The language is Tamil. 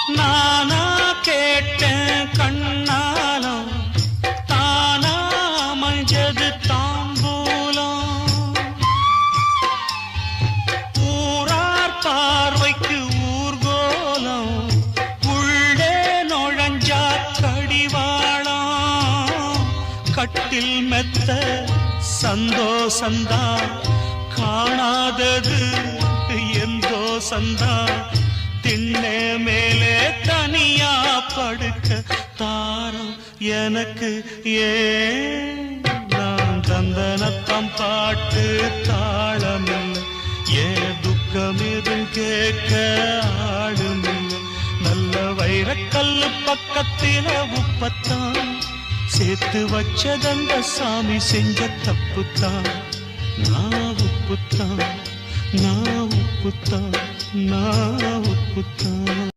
நானா கேட்டேன் கண்ணாலம் தானா அமைஞ்சது தாம்பூலம். ஊரார் பார்வைக்கு ஊர்கோலம் உள்ளே நுழைஞ்சா கடிவாளம். கட்டில் மெத்த சந்தோஷந்தா காணாதது எந்தோ சந்தா. திண்ணே மேலே தனியா படுக்க தாரம் எனக்கு ஏன்? நான் தந்தனத்தம் பாட்டு தாளமில்லை, ஏன் துக்கம் எதுவும் கேட்க ஆளுமில்லை. நல்ல வைரக்கல்லு பக்கத்தில உப்பத்தான் சேர்த்து வச்சதந்த சாமி செஞ்ச தப்புத்தான். நான் உப்புத்தான், நான் உப்புத்தான், நான் உப்புத்தான்.